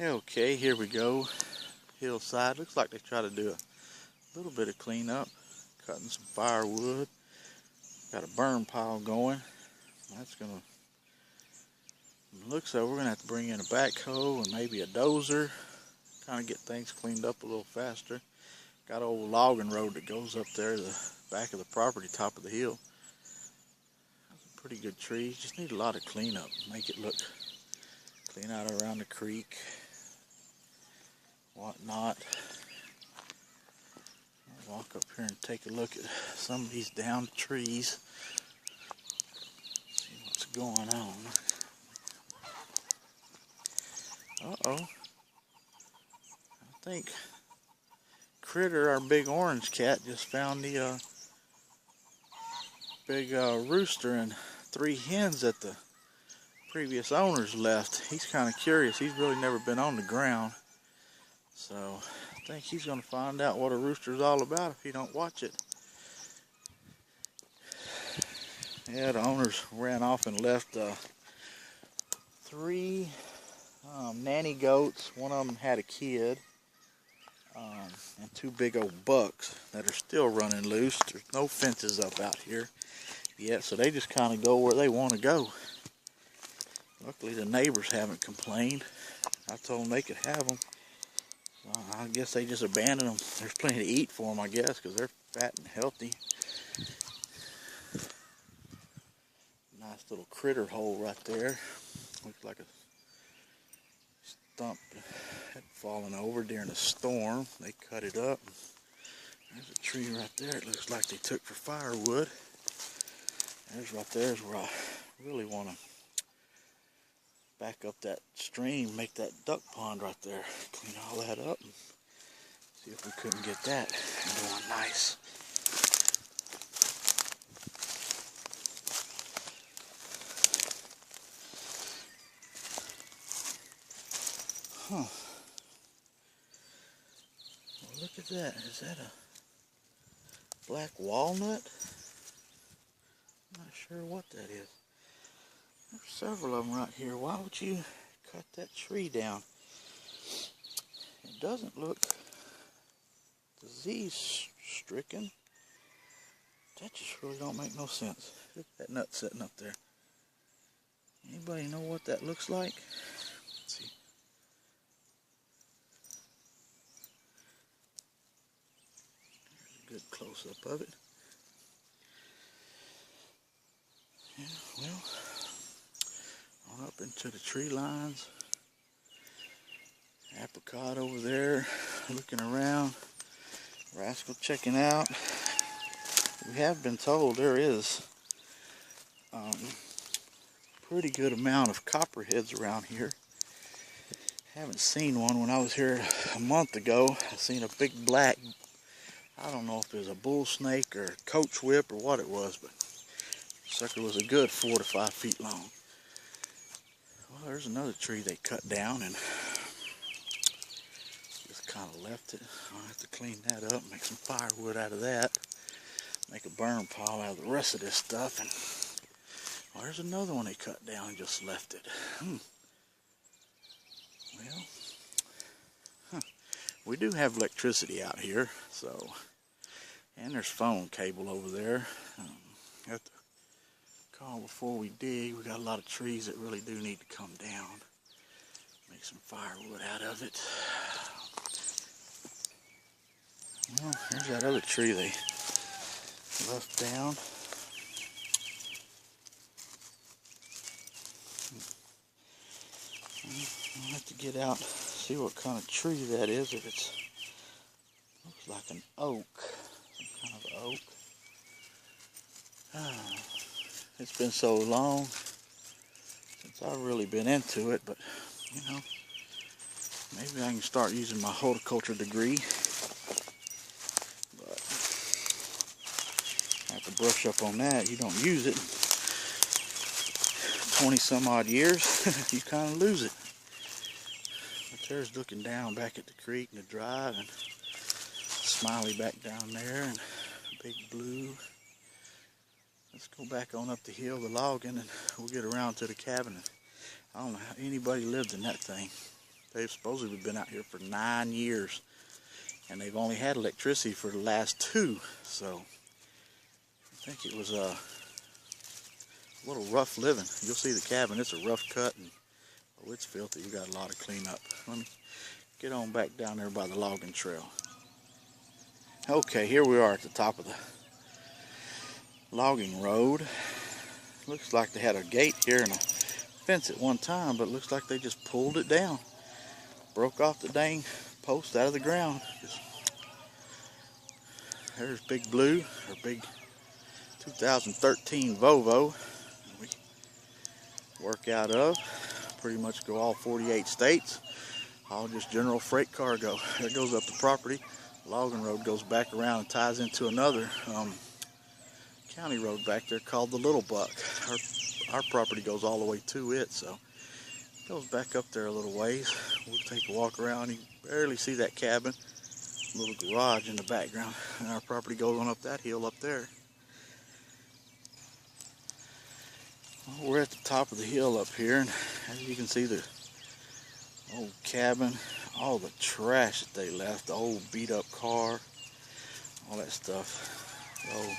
Okay, here we go. Hillside. Looks like they try to do a little bit of cleanup. Cutting some firewood. Got a burn pile going. That's gonna, looks like we're gonna have to bring in a backhoe and maybe a dozer. Kind of get things cleaned up a little faster. Got an old logging road that goes up there to the back of the property, top of the hill. That's a pretty good tree. Just need a lot of cleanup. Make it look clean out around the creek. Whatnot. I'll walk up here and take a look at some of these downed trees. See what's going on. Uh-oh. I think Critter, our big orange cat, just found the big rooster and 3 hens that the previous owners left. He's kind of curious. He's really never been on the ground. So I think he's going to find out what a rooster's all about if he don't watch it. Yeah, the owners ran off and left 3 nanny goats. One of them had a kid. And 2 big old bucks that are still running loose. There's no fences up out here yet, so they just kind of go where they want to go. Luckily the neighbors haven't complained. I told them they could have them. I guess they just abandoned them. There's plenty to eat for them, I guess, because they're fat and healthy. Nice little critter hole right there. Looks like a stump had fallen over during a storm. They cut it up. There's a tree right there. It looks like they took for firewood. There's where I really want to back up that stream, make that duck pond right there. Clean all that up and see if we couldn't get that going nice. Huh. Well, look at that. Is that a black walnut? I'm not sure what that is. There's several of them right here. Why would you cut that tree down? It doesn't look disease stricken. That just really don't make no sense. Look at that nut sitting up there. Anybody know what that looks like? Let's see. There's a good close-up of it. Yeah, well, on up into the tree lines. Apricot over there, looking around. Rascal checking out. We have been told there is pretty good amount of copperheads around here. Haven't seen one. When I was here a month ago, I seen a big black, I don't know if it was a bull snake or a coach whip or what it was, but sucker was a good 4 to 5 feet long. Well, there's another tree they cut down and just kind of left it. I'll have to clean that up, make some firewood out of that, make a burn pile out of the rest of this stuff. And well, there's another one they cut down and just left it. Well, we do have electricity out here, so, and there's phone cable over there. Have to call before we dig. We got a lot of trees that really do need to come down. Make some firewood out of it. Well, here's that other tree they left down. I'll have to get out, see what kind of tree that is. If it's, looks like an oak, some kind of oak. It's been so long since I've really been into it, but you know, maybe I can start using my horticulture degree. But I have to brush up on that. You don't use it 20 some odd years, you kind of lose it. But there's looking down back at the creek and the drive, and Smiley back down there, and Big Blue. Let's go back on up the hill, the logging, and we'll get around to the cabin. I don't know how anybody lived in that thing. They've supposedly been out here for 9 years, and they've only had electricity for the last 2. So I think it was a little rough living. You'll see the cabin, it's a rough cut, and oh, it's filthy. You got a lot of cleanup. Let me get on back down there by the logging trail. Okay, here we are at the top of the logging road. Looks like they had a gate here and a fence at one time, but it looks like they just pulled it down. Broke off the dang post out of the ground. There's Big Blue, or Big 2013 Volvo we work out of. Pretty much go all 48 states. All just general freight cargo. That goes up the property. Logging road goes back around and ties into another county road back there called the Little Buck. Our property goes all the way to it, so it goes back up there a little ways. We'll take a walk around. You can barely see that cabin, little garage in the background, and our property goes on up that hill up there. Well, we're at the top of the hill up here, and as you can see, the old cabin, all the trash that they left, the old beat up car, all that stuff, the old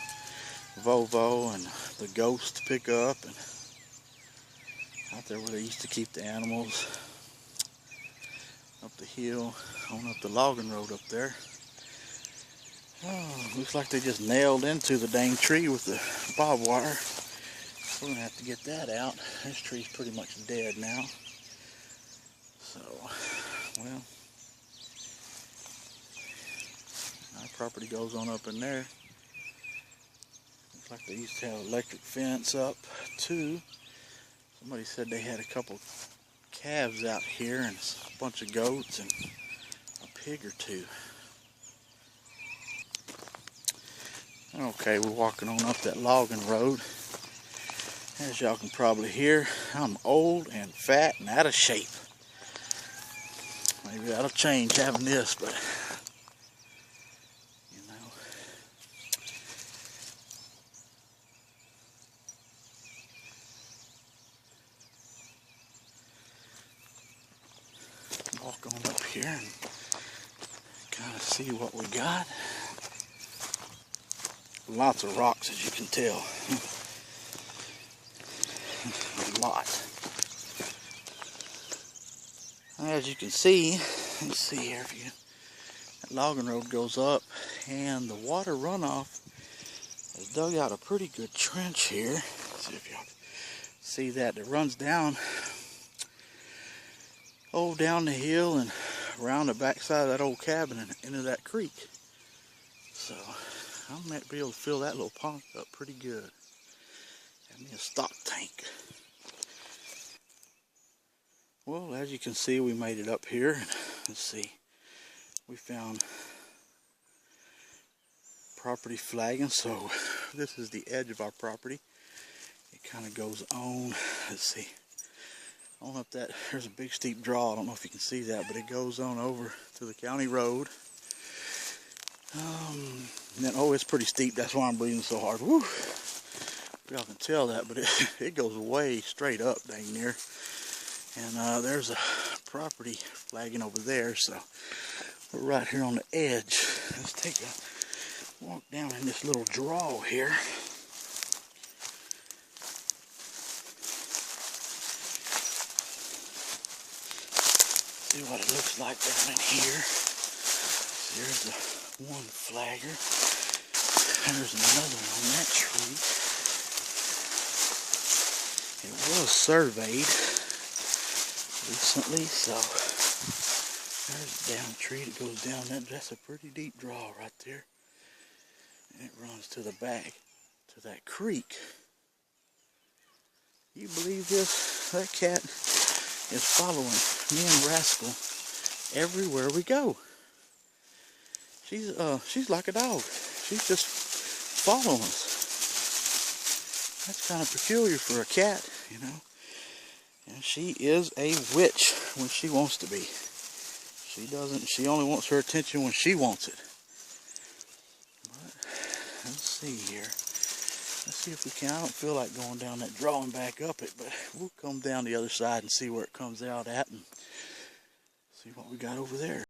Volvo and the Ghost pickup, and out there where they used to keep the animals, up the hill, on up the logging road up there. Oh, looks like they just nailed into the dang tree with the barbed wire. We're gonna have to get that out. This tree's pretty much dead now. So, well, our property goes on up in there. Looks like they used to have electric fence up too. Somebody said they had a couple calves out here and a bunch of goats and a pig or 2. Okay, we're walking on up that logging road. As y'all can probably hear, I'm old and fat and out of shape. Maybe that'll change having this, but you know. Walk on up here and kind of see what we got. Lots of rocks, as you can tell. A lot. As you can see, let's see here, if you, that logging road goes up, and the water runoff has dug out a pretty good trench here. Let's see if y'all see that. It runs down, down the hill and around the backside of that old cabin and into that creek. So I might be able to fill that little pond up pretty good. Have me a stock tank. Well, as you can see, we made it up here. Let's see. We found property flagging, so this is the edge of our property. It kind of goes on. Let's see. On up that, there's a big steep draw. I don't know if you can see that, but it goes on over to the county road. And then, it's pretty steep. That's why I'm breathing so hard. Woo! Y'all can tell that, but it goes way straight up dang near. And there's a property flagging over there, so we're right here on the edge. Let's take a walk down in this little draw here. See what it looks like down in here. There's one flagger. There's another one on that tree. It was surveyed recently, so there's a down tree that goes down that. That's a pretty deep draw right there, and it runs to the back to that creek. You believe this? That cat is following me and Rascal everywhere we go. She's like a dog. She's just following us. That's kind of peculiar for a cat, you know. And she is a witch when she wants to be. She only wants her attention when she wants it. But, let's see here. Let's see if we can. I don't feel like going down that draw and back up it, but we'll come down the other side and see where it comes out at and See what we got over there.